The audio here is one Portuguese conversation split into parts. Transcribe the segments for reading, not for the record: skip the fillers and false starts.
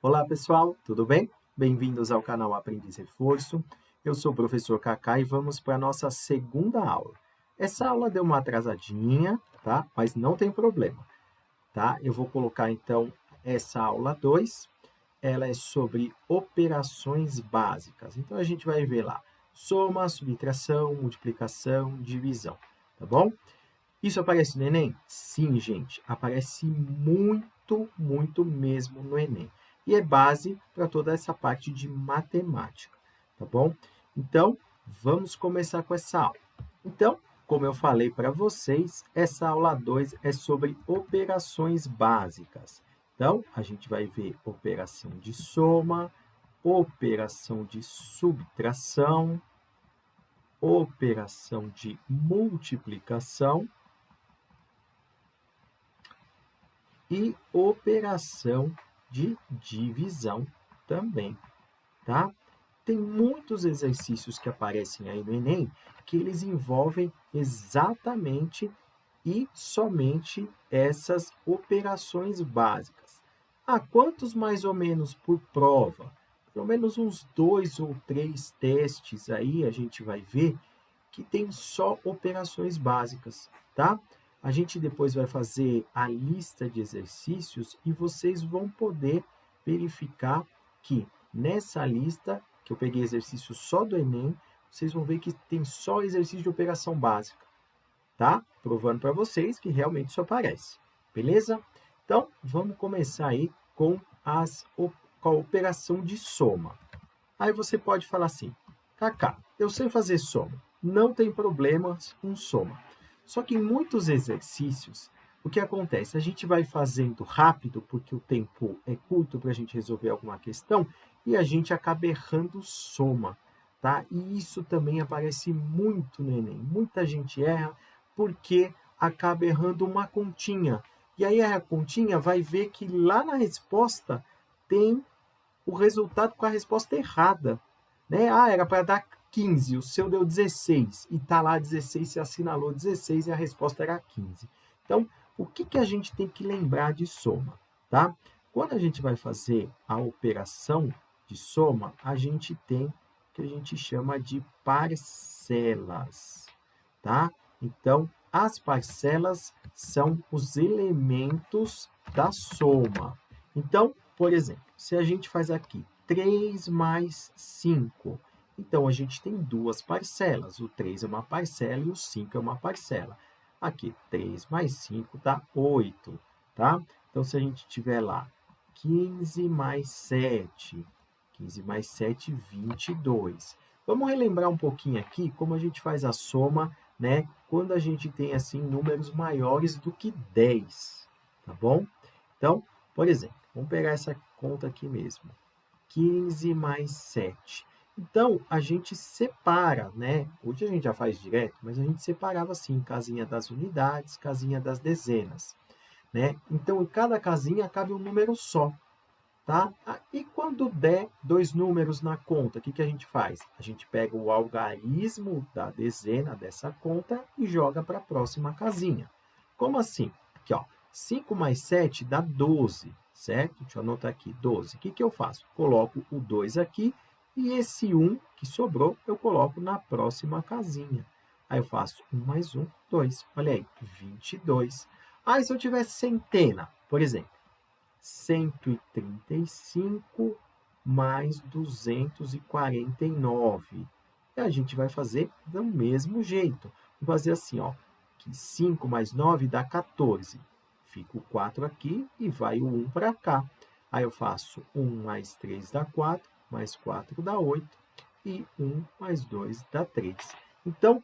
Olá, pessoal, tudo bem? Bem-vindos ao canal Aprendiz Reforço. Eu sou o professor Kaká e vamos para a nossa segunda aula. Essa aula deu uma atrasadinha, tá? Mas não tem problema, tá? Eu vou colocar, então, essa aula 2. Ela é sobre operações básicas. Então, a gente vai ver lá soma, subtração, multiplicação, divisão, tá bom? Isso aparece no Enem? Sim, gente, aparece muito, muito mesmo no Enem. E é base para toda essa parte de matemática, tá bom? Então, vamos começar com essa aula. Então, como eu falei para vocês, essa aula 2 é sobre operações básicas. Então, a gente vai ver operação de soma, operação de subtração, operação de multiplicação e operação de divisão também, tá? Tem muitos exercícios que aparecem aí no Enem que eles envolvem exatamente e somente essas operações básicas. Quantos mais ou menos por prova? Pelo menos uns 2 ou 3 testes aí a gente vai ver que tem só operações básicas, tá? A gente depois vai fazer a lista de exercícios e vocês vão poder verificar que nessa lista, que eu peguei exercício só do Enem, vocês vão ver que tem só exercício de operação básica, tá? Provando para vocês que realmente isso aparece, beleza? Então, vamos começar aí com com a operação de soma. Aí você pode falar assim, Kaká, eu sei fazer soma, não tem problema com soma. Só que em muitos exercícios, o que acontece? A gente vai fazendo rápido, porque o tempo é curto para a gente resolver alguma questão, e a gente acaba errando soma, tá? E isso também aparece muito no Enem. Muita gente erra porque acaba errando uma continha. E aí a continha vai ver que lá na resposta tem o resultado com a resposta errada. Né? Era para dar 15, o seu deu 16, e está lá 16, você assinalou 16 e a resposta era 15. Então, o que a gente tem que lembrar de soma? Tá? Quando a gente vai fazer a operação de soma, a gente tem o que a gente chama de parcelas. Tá? Então, as parcelas são os elementos da soma. Então, por exemplo, se a gente faz aqui 3 mais 5, então a gente tem duas parcelas. O 3 é uma parcela e o 5 é uma parcela. Aqui, 3 mais 5 dá 8, tá? Então, se a gente tiver lá 15 mais 7, 15 mais 7, 22. Vamos relembrar um pouquinho aqui como a gente faz a soma, né? Quando a gente tem, assim, números maiores do que 10, tá bom? Então, por exemplo, vamos pegar essa conta aqui mesmo. 15 mais 7. Então, a gente separa, né? Hoje a gente já faz direto, mas a gente separava assim, casinha das unidades, casinha das dezenas, né? Então, em cada casinha cabe um número só, tá? E quando der dois números na conta, o que a gente faz? A gente pega o algarismo da dezena dessa conta e joga para a próxima casinha. Como assim? Aqui, ó, 5 mais 7 dá 12, certo? Deixa eu anotar aqui, 12. O que eu faço? Coloco o 2 aqui e esse 1 que sobrou eu coloco na próxima casinha. Aí eu faço 1 mais 1, 2. Olha aí, 22. Se eu tivesse centena, por exemplo, 135 mais 249. E a gente vai fazer do mesmo jeito. Vou fazer assim, ó, que 5 mais 9 dá 14. Fica o 4 aqui e vai o 1 para cá. Aí eu faço 1 mais 3 dá 4, mais 4 dá 8, e 1 mais 2 dá 3. Então,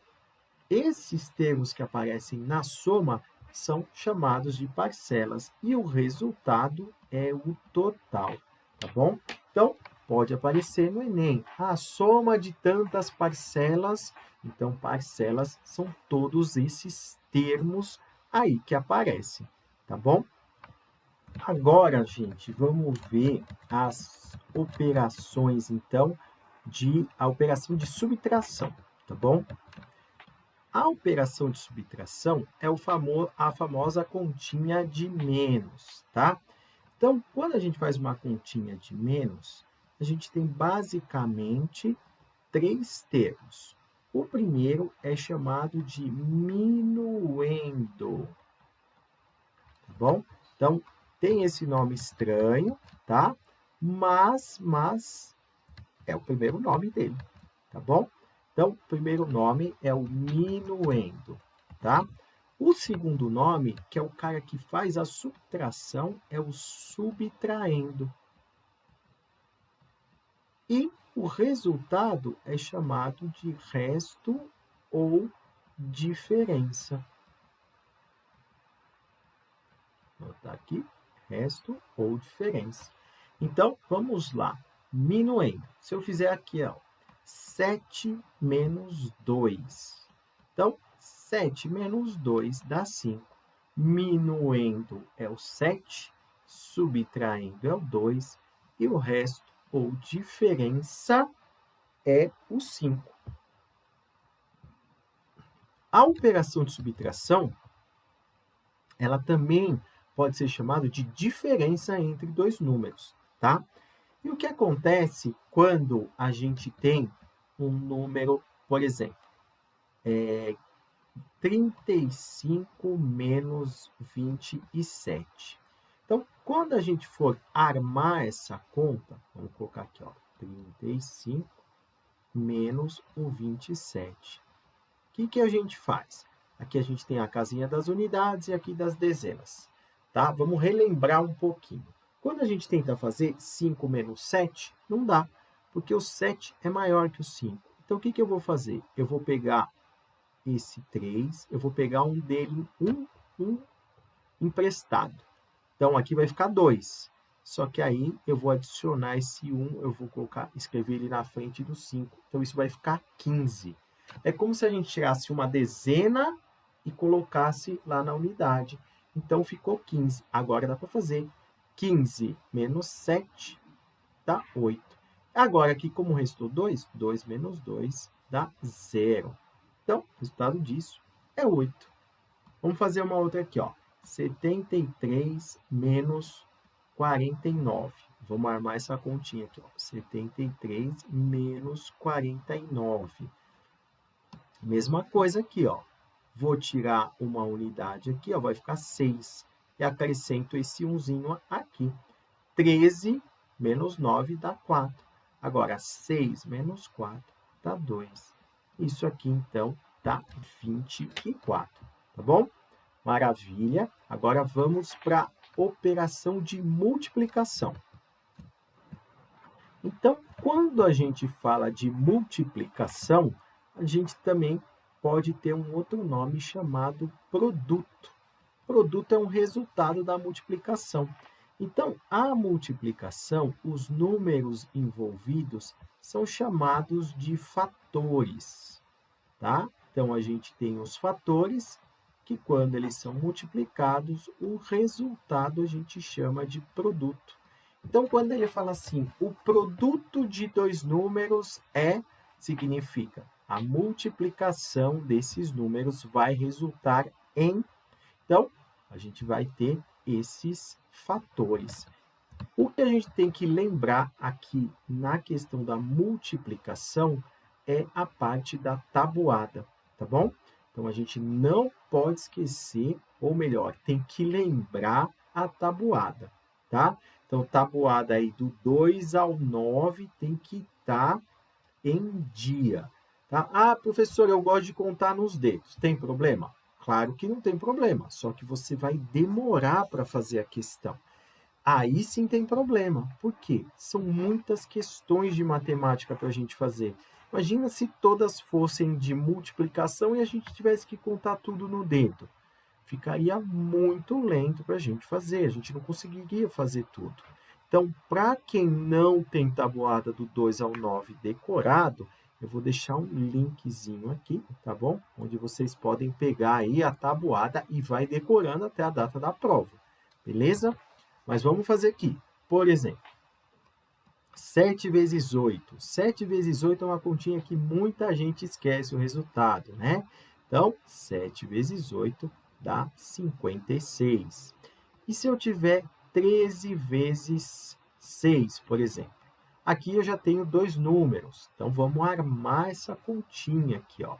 esses termos que aparecem na soma são chamados de parcelas e o resultado é o total, tá bom? Então, pode aparecer no Enem, a soma de tantas parcelas. Então, parcelas são todos esses termos aí que aparecem, tá bom? Agora, gente, vamos ver as operações, então, a operação de subtração, tá bom? A operação de subtração é a famosa continha de menos, tá? Então, quando a gente faz uma continha de menos, a gente tem basicamente 3 termos. O primeiro é chamado de minuendo, tá bom? Então, tem esse nome estranho, tá? Mas é o primeiro nome dele, tá bom? Então, o primeiro nome é o minuendo, tá? O segundo nome, que é o cara que faz a subtração, é o subtraindo. E o resultado é chamado de resto ou diferença. Vou botar aqui, resto ou diferença. Então, vamos lá. Minuendo. Se eu fizer aqui, ó, 7 menos 2. Então, 7 menos 2 dá 5. Minuendo é o 7, subtraindo é o 2, e o resto ou diferença é o 5. A operação de subtração, ela também pode ser chamada de diferença entre dois números, tá? E o que acontece quando a gente tem um número, por exemplo, 35 menos 27. Então, quando a gente for armar essa conta, vamos colocar aqui, ó, 35 menos o 27. O que a gente faz? Aqui a gente tem a casinha das unidades e aqui das dezenas, tá? Vamos relembrar um pouquinho. Quando a gente tenta fazer 5 menos 7, não dá, porque o 7 é maior que o 5. Então, o que eu vou fazer? Eu vou pegar esse 3, eu vou pegar um dele, um emprestado. Então, aqui vai ficar 2. Só que aí eu vou adicionar esse 1, eu vou escrever ele na frente do 5. Então, isso vai ficar 15. É como se a gente tirasse uma dezena e colocasse lá na unidade. Então, ficou 15. Agora dá para fazer 15 menos 7 dá 8. Agora, aqui, como restou 2, 2 menos 2 dá 0. Então, o resultado disso é 8. Vamos fazer uma outra aqui, ó. 73 menos 49. Vamos armar essa continha aqui, ó. 73 menos 49. Mesma coisa aqui, ó. Vou tirar uma unidade aqui, ó, vai ficar 6. E acrescento esse 1zinho aqui. 13 menos 9 dá 4. Agora, 6 menos 4 dá 2. Isso aqui, então, dá 24. Tá bom? Maravilha. Agora, vamos para a operação de multiplicação. Então, quando a gente fala de multiplicação, a gente também pode ter um outro nome chamado produto. Produto é um resultado da multiplicação. Então, a multiplicação, os números envolvidos são chamados de fatores, tá? Então, a gente tem os fatores, que quando eles são multiplicados, o resultado a gente chama de produto. Então, quando ele fala assim, o produto de dois números significa a multiplicação desses números vai resultar em. Então, a gente vai ter esses fatores. O que a gente tem que lembrar aqui na questão da multiplicação é a parte da tabuada, tá bom? Então, a gente não pode esquecer, ou melhor, tem que lembrar a tabuada, tá? Então, tabuada aí do 2 ao 9 tem que estar em dia, tá? Ah, professor, eu gosto de contar nos dedos. Tem problema? Claro que não tem problema, só que você vai demorar para fazer a questão. Aí sim tem problema. Por quê? São muitas questões de matemática para a gente fazer. Imagina se todas fossem de multiplicação e a gente tivesse que contar tudo no dedo. Ficaria muito lento para a gente fazer, a gente não conseguiria fazer tudo. Então, para quem não tem tabuada do 2 ao 9 decorado, eu vou deixar um linkzinho aqui, tá bom? Onde vocês podem pegar aí a tabuada e vai decorando até a data da prova, beleza? Mas vamos fazer aqui. Por exemplo, 7 vezes 8. 7 vezes 8 é uma continha que muita gente esquece o resultado, né? Então, 7 vezes 8 dá 56. E se eu tiver 13 vezes 6, por exemplo. Aqui eu já tenho dois números, então vamos armar essa continha aqui, ó.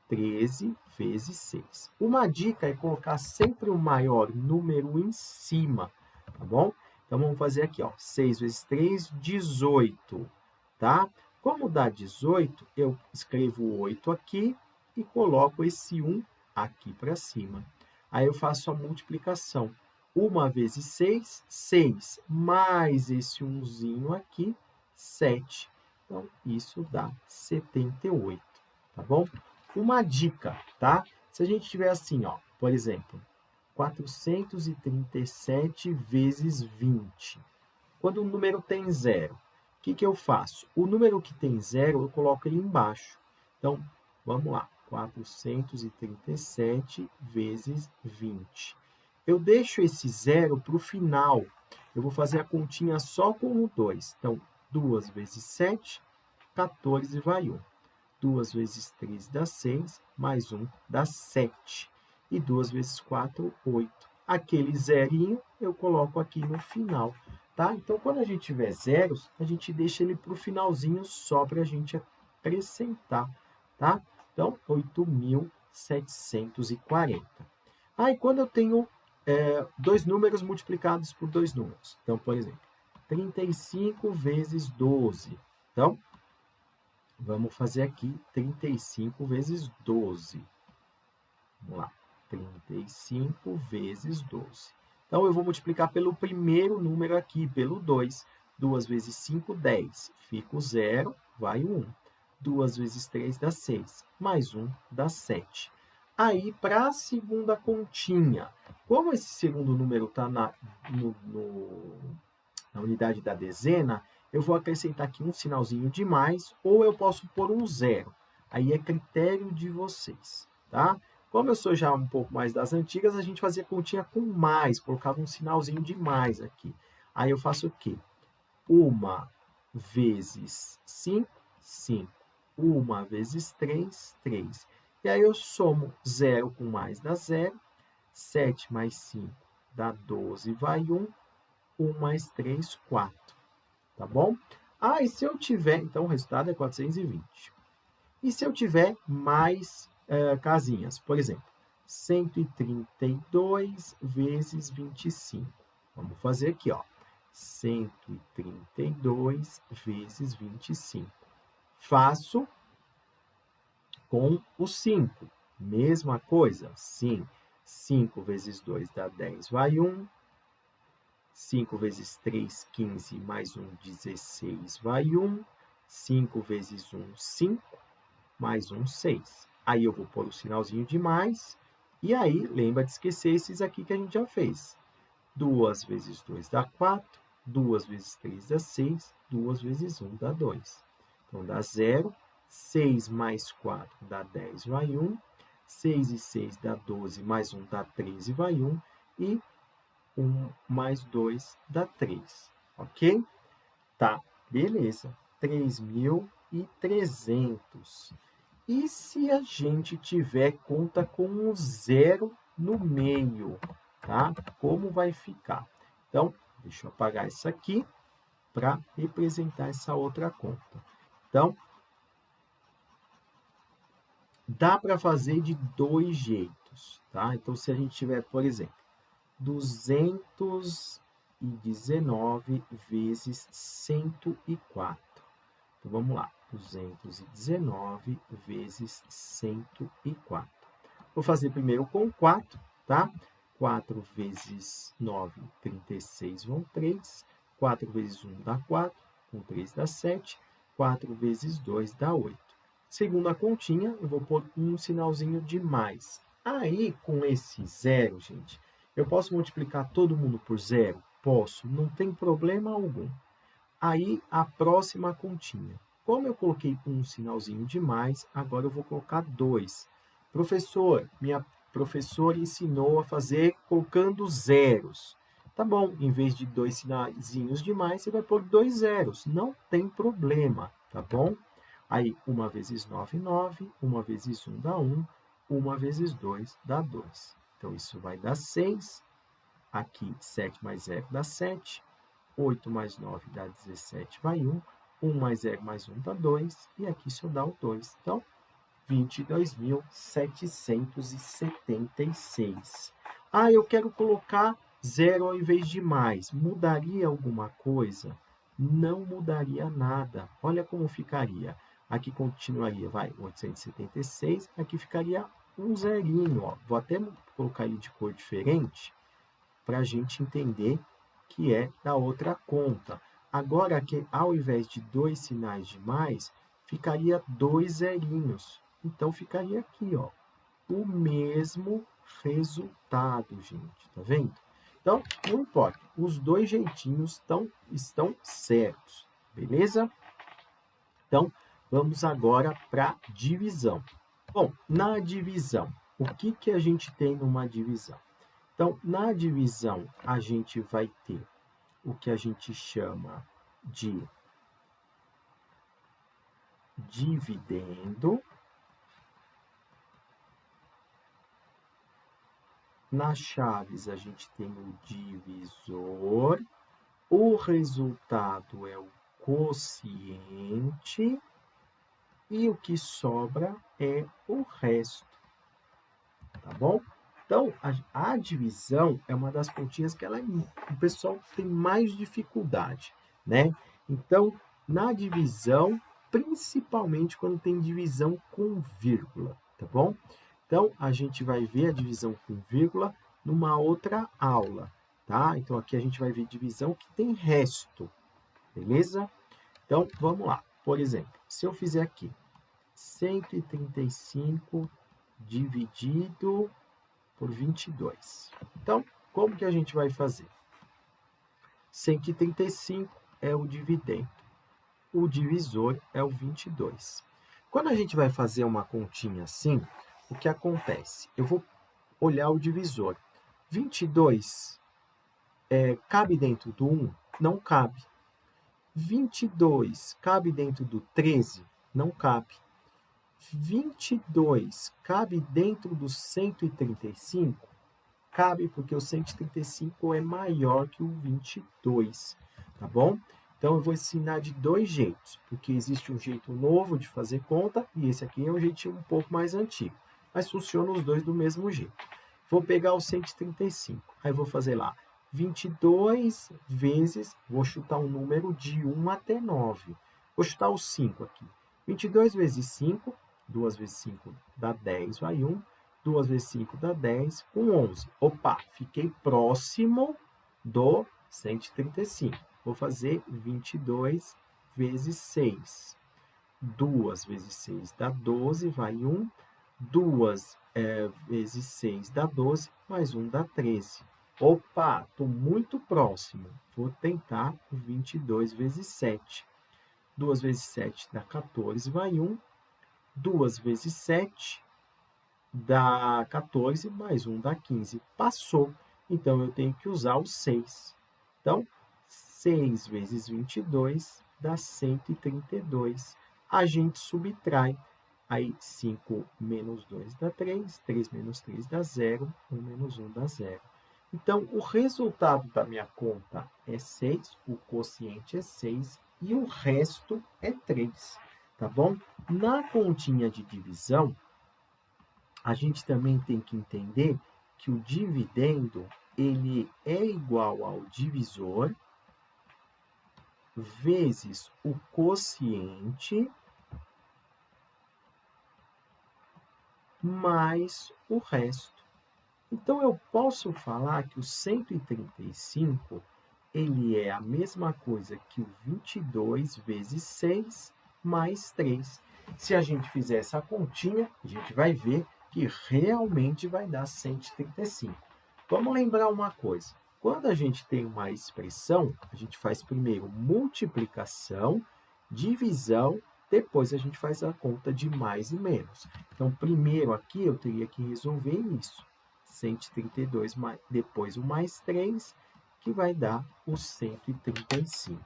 13 vezes 6. Uma dica é colocar sempre o maior número em cima, tá bom? Então, vamos fazer aqui, ó. 6 vezes 3, 18, tá? Como dá 18, eu escrevo 8 aqui e coloco esse 1 aqui para cima. Aí eu faço a multiplicação. 1 vezes 6, 6, mais esse 1zinho aqui, 7. Então, isso dá 78, tá bom? Uma dica, tá? Se a gente tiver assim, ó, por exemplo, 437 vezes 20. Quando o número tem zero, o que eu faço? O número que tem zero, eu coloco ele embaixo. Então, vamos lá. 437 vezes 20. Eu deixo esse zero para o final. Eu vou fazer a continha só com o 2. Então, 2 vezes 7, 14 vai 1. 2 vezes 3 dá 6, mais 1 dá 7. E 2 vezes 4, 8. Aquele zerinho eu coloco aqui no final, tá? Então, quando a gente tiver zeros, a gente deixa ele para o finalzinho só para a gente acrescentar, tá? Então, 8.740. Aí, quando eu tenho dois números multiplicados por dois números. Então, por exemplo, 35 vezes 12. Então, vamos fazer aqui 35 vezes 12. Vamos lá. 35 vezes 12. Então, eu vou multiplicar pelo primeiro número aqui, pelo 2. 2 vezes 5, 10. Fica o 0, vai o 1. 2 vezes 3 dá 6. Mais 1 dá 7. Aí, para a segunda continha, como esse segundo número está na unidade da dezena, eu vou acrescentar aqui um sinalzinho de mais, ou eu posso pôr um zero. Aí é critério de vocês, tá? Como eu sou já um pouco mais das antigas, a gente fazia continha com mais, colocava um sinalzinho de mais aqui. Aí eu faço o quê? 1 vezes 5, 5. 1 vezes 3, 3. E aí eu somo 0 com mais dá 0. 7 mais 5 dá 12, vai 1. 1 mais 3, 4. Tá bom? Ah, e se eu tiver... Então, o resultado é 420. E se eu tiver mais casinhas? Por exemplo, 132 vezes 25. Vamos fazer aqui, ó. 132 vezes 25. Faço com o 5. Mesma coisa? Sim. 5 vezes 2 dá 10, vai 1. 5 vezes 3, 15, mais 1, 16, vai 1. 5 vezes 1, 5, mais 1, 6. Aí eu vou pôr o sinalzinho de mais. E aí, lembra de esquecer esses aqui que a gente já fez. 2 vezes 2 dá 4. 2 vezes 3 dá 6. 2 vezes 1 dá 2. Então, dá 0. 6 mais 4 dá 10, vai 1. 6 e 6 dá 12, mais 1 dá 13, vai 1. E 1 mais 2 dá 3, ok? Tá, beleza. 3.300. E se a gente tiver conta com um zero no meio, tá? Como vai ficar? Então, deixa eu apagar isso aqui para representar essa outra conta. Então, dá para fazer de dois jeitos, tá? Então, se a gente tiver, por exemplo, 219 vezes 104. Então, vamos lá. 219 vezes 104. Vou fazer primeiro com 4, tá? 4 vezes 9, 36, vão 3. 4 vezes 1 dá 4. Com 3 dá 7. 4 vezes 2 dá 8. Segunda continha, eu vou pôr um sinalzinho de mais. Aí, com esse zero, gente, eu posso multiplicar todo mundo por zero? Posso, não tem problema algum. Aí, a próxima continha. Como eu coloquei um sinalzinho de mais, agora eu vou colocar 2. Professor, minha professora ensinou a fazer colocando zeros. Tá bom, em vez de 2 sinalzinhos de mais, você vai pôr 2 zeros. Não tem problema, tá bom? Aí, 1 vezes 9, 9. 1 vezes 1 dá 1. 1 vezes 2 dá 2. Então, isso vai dar 6. aqui 7 mais 0 dá 7, 8 mais 9 dá 17, vai 1, 1 mais 0 mais 1 dá 2, e aqui só dá o 2. Então, 22.776. Ah, eu quero colocar 0 ao invés de mais. Mudaria alguma coisa? Não mudaria nada. Olha como ficaria. Aqui continuaria, vai, 876. Aqui ficaria um zerinho. Ó. Vou até colocar ele de cor diferente para a gente entender que é da outra conta. Agora, aqui, ao invés de 2 sinais de mais, ficaria 2 zerinhos. Então, ficaria aqui, ó, o mesmo resultado, gente. Tá vendo? Então, não importa. Os dois jeitinhos estão certos. Beleza? Então, vamos agora para a divisão. Bom, na divisão, o que a gente tem numa divisão? Então, na divisão, a gente vai ter o que a gente chama de dividendo. Nas chaves, a gente tem o divisor. O resultado é o quociente. E o que sobra é o resto. Tá bom? Então, a divisão é uma das continhas que o pessoal tem mais dificuldade, né? Então, na divisão, principalmente quando tem divisão com vírgula, tá bom? Então, a gente vai ver a divisão com vírgula numa outra aula, tá? Então, aqui a gente vai ver divisão que tem resto, beleza? Então, vamos lá. Por exemplo, se eu fizer aqui 135 dividido por 22. Então, como que a gente vai fazer? 135 é o dividendo. O divisor é o 22. Quando a gente vai fazer uma continha assim, o que acontece? Eu vou olhar o divisor. 22 cabe dentro do 1? Não cabe. 22 cabe dentro do 13? Não cabe. 22 cabe dentro do 135? Cabe, porque o 135 é maior que o 22, tá bom? Então, eu vou ensinar de dois jeitos, porque existe um jeito novo de fazer conta e esse aqui é um jeitinho um pouco mais antigo, mas funcionam os dois do mesmo jeito. Vou pegar o 135, aí vou fazer lá 22 vezes, vou chutar um número de 1 até 9. Vou chutar o 5 aqui. 22 vezes 5, 2 vezes 5 dá 10, vai 1. 2 vezes 5 dá 10, com 11. Opa, fiquei próximo do 135. Vou fazer 22 vezes 6. 2 vezes 6 dá 12, vai 1. 2 vezes 6 dá 12, mais 1 dá 13. Opa, estou muito próximo. Vou tentar 22 vezes 7. 2 vezes 7 dá 14, vai 1. 2 vezes 7 dá 14, mais 1 dá 15. Passou. Então, eu tenho que usar o 6. Então, 6 vezes 22 dá 132. A gente subtrai. Aí, 5 menos 2 dá 3. 3 menos 3 dá 0. 1 menos 1 dá 0. Então, o resultado da minha conta é 6. O quociente é 6. E o resto é 3. Tá bom? Na continha de divisão, a gente também tem que entender que o dividendo ele é igual ao divisor vezes o quociente mais o resto. Então, eu posso falar que o 135 ele é a mesma coisa que o 22 vezes 6 mais 3. Se a gente fizer essa continha, a gente vai ver que realmente vai dar 135. Vamos lembrar uma coisa. Quando a gente tem uma expressão, a gente faz primeiro multiplicação, divisão, depois a gente faz a conta de mais e menos. Então, primeiro aqui eu teria que resolver isso. 132, depois o mais 3, que vai dar o 135.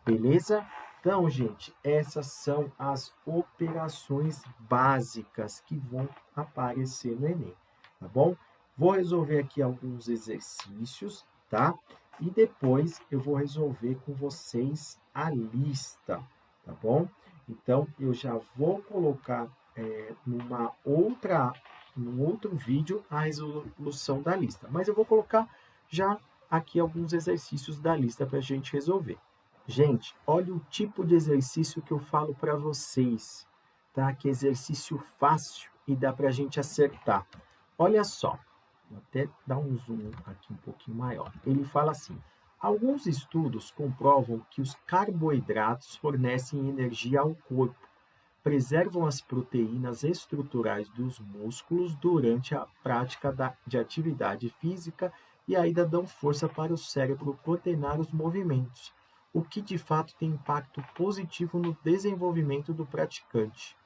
Beleza? Então, gente, essas são as operações básicas que vão aparecer no Enem, tá bom? Vou resolver aqui alguns exercícios, tá? E depois eu vou resolver com vocês a lista, tá bom? Então, eu já vou colocar num outro vídeo a resolução da lista. Mas eu vou colocar já aqui alguns exercícios da lista para a gente resolver. Gente, olha o tipo de exercício que eu falo para vocês, tá? Que exercício fácil e dá para a gente acertar. Olha só, vou até dar um zoom aqui um pouquinho maior. Ele fala assim: alguns estudos comprovam que os carboidratos fornecem energia ao corpo, preservam as proteínas estruturais dos músculos durante a prática de atividade física e ainda dão força para o cérebro coordenar os movimentos, o que de fato tem impacto positivo no desenvolvimento do praticante.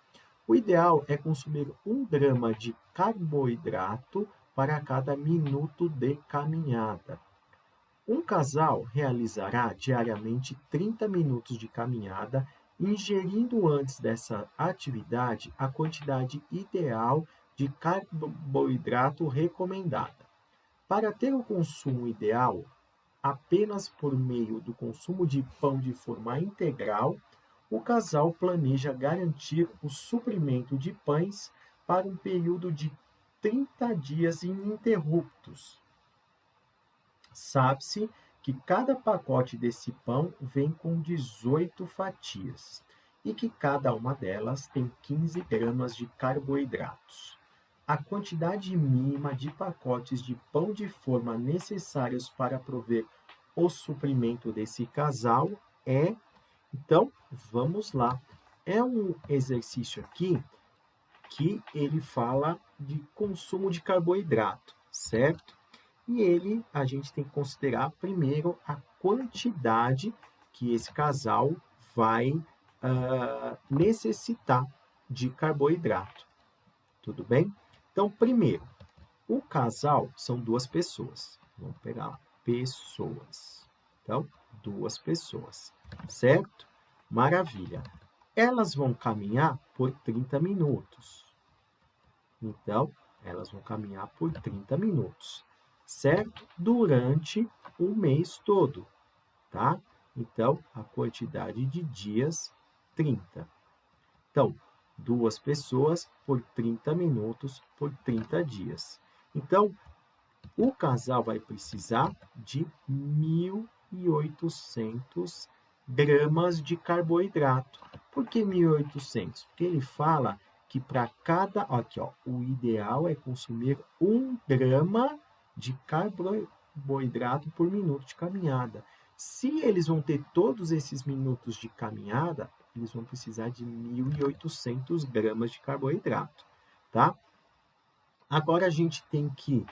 O ideal é consumir 1 grama de carboidrato para cada minuto de caminhada. Um casal realizará diariamente 30 minutos de caminhada, ingerindo antes dessa atividade a quantidade ideal de carboidrato recomendada. Para ter o consumo ideal, apenas por meio do consumo de pão de forma integral, o casal planeja garantir o suprimento de pães para um período de 30 dias ininterruptos. Sabe-se que cada pacote desse pão vem com 18 fatias e que cada uma delas tem 15 gramas de carboidratos. A quantidade mínima de pacotes de pão de forma necessários para prover o suprimento desse casal é. Então, vamos lá. É um exercício aqui que ele fala de consumo de carboidrato, certo? E a gente tem que considerar primeiro a quantidade que esse casal vai necessitar de carboidrato. Tudo bem? Então, primeiro, o casal são 2 pessoas. Vamos pegar lá, pessoas. Então, 2 pessoas, certo? Maravilha. Elas vão caminhar por 30 minutos. Então, elas vão caminhar por 30 minutos, certo? Durante o mês todo, tá? Então, a quantidade de dias, 30. Então, 2 pessoas por 30 minutos por 30 dias. Então, o casal vai precisar de 1.800 gramas de carboidrato. Por que 1.800? Porque ele fala que para cada. Aqui, ó, o ideal é consumir 1 grama de carboidrato por minuto de caminhada. Se eles vão ter todos esses minutos de caminhada, eles vão precisar de 1.800 gramas de carboidrato, tá? Agora a gente tem que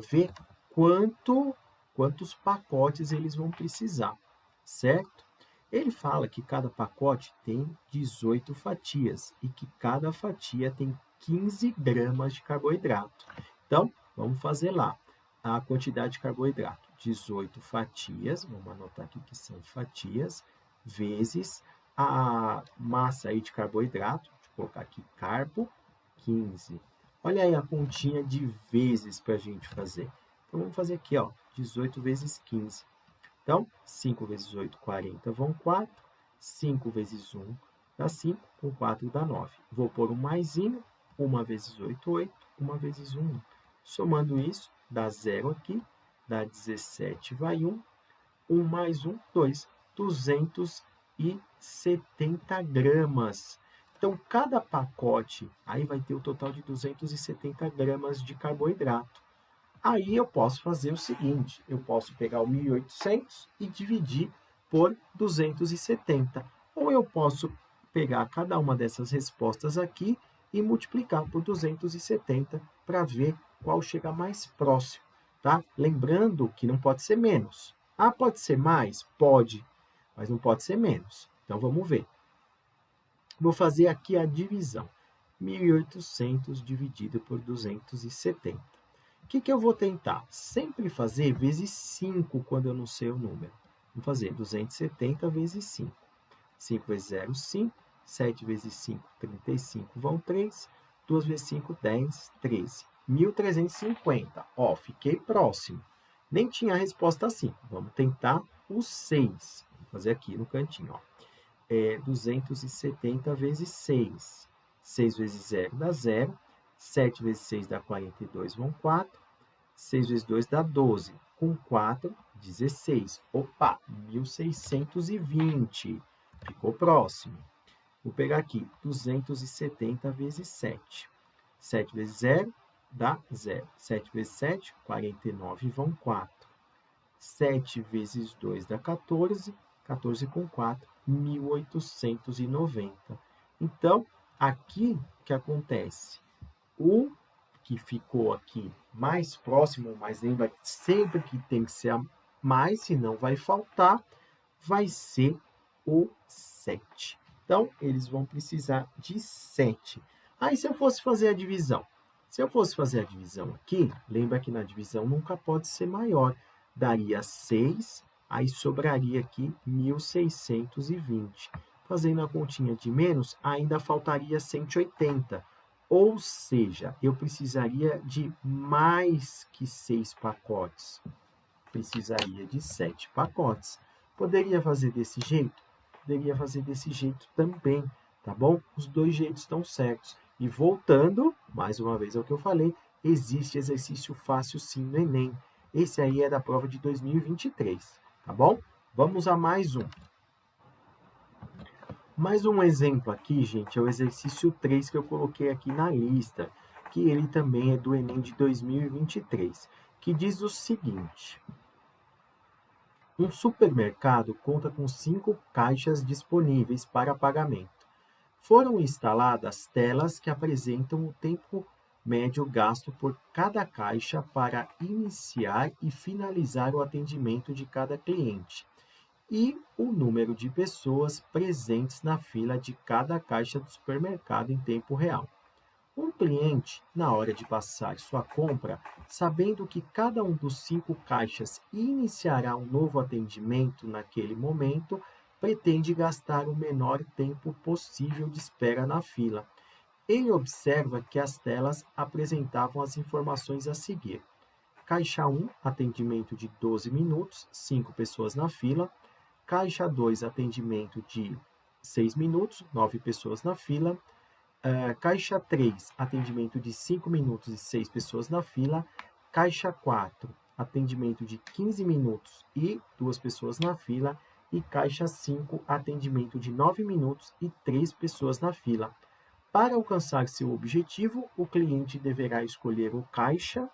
ver quantos pacotes eles vão precisar, certo? Ele fala que cada pacote tem 18 fatias e que cada fatia tem 15 gramas de carboidrato. Então, vamos fazer lá a quantidade de carboidrato. 18 fatias, vamos anotar aqui que são fatias, vezes a massa aí de carboidrato, deixa eu colocar aqui carbo, 15. Olha aí a continha de vezes para a gente fazer. Então, vamos fazer aqui, ó, 18 vezes 15. Então, 5 vezes 8, 40, vão 4. 5 vezes 1 dá 5, com 4 dá 9. Vou pôr um maisinho, 1 vezes 8, 8, 1 vezes 1, 1. Somando isso, dá 0 aqui, dá 17, vai 1. 1 mais 1, 2. 270 gramas. Então, cada pacote aí vai ter o total de 270 gramas de carboidrato. Aí eu posso fazer o seguinte, eu posso pegar o 1.800 e dividir por 270. Ou eu posso pegar cada uma dessas respostas aqui e multiplicar por 270 para ver qual chega mais próximo, tá? Lembrando que não pode ser menos. Ah, pode ser mais? Pode, mas não pode ser menos. Então, vamos ver. Vou fazer aqui a divisão. 1.800 dividido por 270. O que eu vou tentar? Sempre fazer vezes 5 quando eu não sei o número. Vou fazer 270 vezes 5. 5 vezes 0, 5. 7 vezes 5, 35, vão 3. 2 vezes 5, 10, 13. 1.350. Ó, fiquei próximo. Nem tinha a resposta assim. Vamos tentar o 6. Vou fazer aqui no cantinho, ó. 270 vezes 6. 6 vezes 0 dá 0. 7 vezes 6 dá 42, vão 4. 6 vezes 2 dá 12. Com 4, 16. Opa, 1.620. Ficou próximo. Vou pegar aqui 270 vezes 7. 7 vezes 0 dá 0. 7 vezes 7, 49, vão 4. 7 vezes 2 dá 14. 14 com 4, 1.890. Então, aqui o que acontece? O que ficou aqui mais próximo, mas lembra sempre que tem que ser a mais, senão vai faltar, vai ser o 7. Então, eles vão precisar de 7. Aí, se eu fosse fazer a divisão? Se eu fosse fazer a divisão aqui, lembra que na divisão nunca pode ser maior. Daria 6, aí sobraria aqui 1.620. Fazendo a continha de menos, ainda faltaria 180. Ou seja, eu precisaria de mais que 6 pacotes. Precisaria de 7 pacotes. Poderia fazer desse jeito? Poderia fazer desse jeito também, tá bom? Os dois jeitos estão certos. E voltando, mais uma vez ao que eu falei, existe exercício fácil sim no Enem. Esse aí é da prova de 2023, tá bom? Vamos a mais um. Mais um exemplo aqui, gente, é o exercício 3 que eu coloquei aqui na lista, que ele também é do Enem de 2023, que diz o seguinte: um supermercado conta com 5 caixas disponíveis para pagamento. Foram instaladas telas que apresentam o tempo médio gasto por cada caixa para iniciar e finalizar o atendimento de cada cliente, e o número de pessoas presentes na fila de cada caixa do supermercado em tempo real. Um cliente, na hora de passar sua compra, sabendo que cada um dos 5 caixas iniciará um novo atendimento naquele momento, pretende gastar o menor tempo possível de espera na fila. Ele observa que as telas apresentavam as informações a seguir. Caixa 1, atendimento de 12 minutos, 5 pessoas na fila. Caixa 2, atendimento de 6 minutos, 9 pessoas na fila. Caixa 3, atendimento de 5 minutos e 6 pessoas na fila. Caixa 4, atendimento de 15 minutos e 2 pessoas na fila. E caixa 5, atendimento de 9 minutos e 3 pessoas na fila. Para alcançar seu objetivo, o cliente deverá escolher o caixa.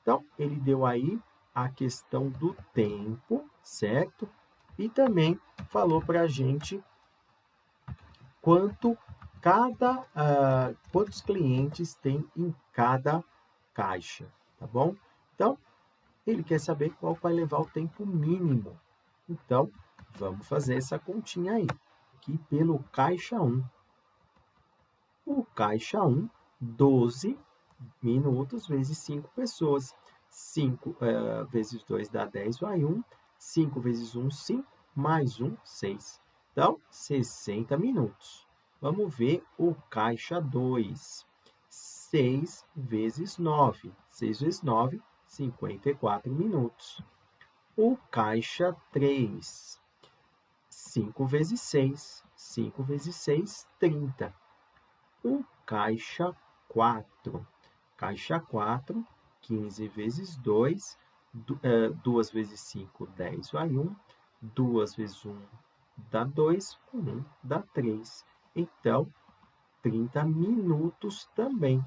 Então, ele deu aí a questão do tempo, certo? E também falou para a gente quantos clientes tem em cada caixa, tá bom? Então, ele quer saber qual vai levar o tempo mínimo. Então, vamos fazer essa continha aí, aqui pelo caixa 1. O caixa 1, 12 minutos vezes 5 pessoas. 5 vezes 2 dá 10, vai 1. 5 vezes 1, 5. Mais 1, 6. Então, 60 minutos. Vamos ver o caixa 2. 6 vezes 9. 6 vezes 9, 54 minutos. O caixa 3. 5 vezes 6. 5 vezes 6, 30. O caixa 4. Caixa 4, 15 vezes 2, 2 vezes 5, 10, vai 1. 2 vezes 1 dá 2, 1 dá 3. Então, 30 minutos também.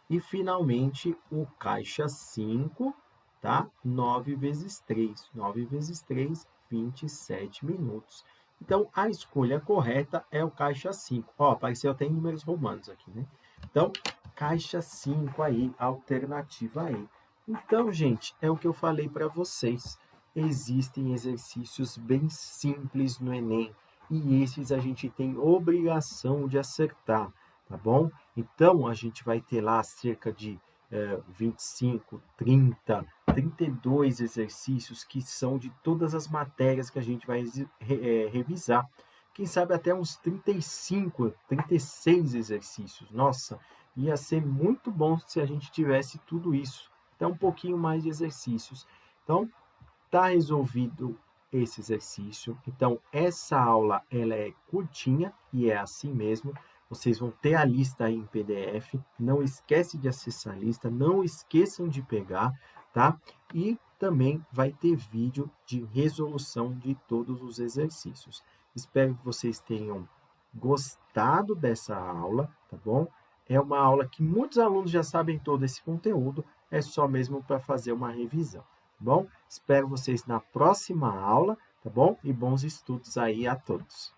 E, finalmente, o caixa 5, tá? 9 vezes 3. 9 vezes 3, 27 minutos. Então, a escolha correta é o caixa 5. Ó, apareceu até em números romanos aqui, né? Então, caixa 5 aí, alternativa aí. Então, gente, é o que eu falei para vocês. Existem exercícios bem simples no Enem. E esses a gente tem obrigação de acertar, tá bom? Então, a gente vai ter lá cerca de 25, 30, 32 exercícios que são de todas as matérias que a gente vai revisar. Quem sabe até uns 35, 36 exercícios. Nossa, Ia ser muito bom se a gente tivesse tudo isso, até um pouquinho mais de exercícios. Então, tá resolvido esse exercício. Então, essa aula ela é curtinha e é assim mesmo. Vocês vão ter a lista aí em PDF. Não esquece de acessar a lista, não esqueçam de pegar, tá? E também vai ter vídeo de resolução de todos os exercícios. Espero que vocês tenham gostado dessa aula, tá bom? É uma aula que muitos alunos já sabem todo esse conteúdo, é só mesmo para fazer uma revisão, tá bom? Espero vocês na próxima aula, tá bom? E bons estudos aí a todos.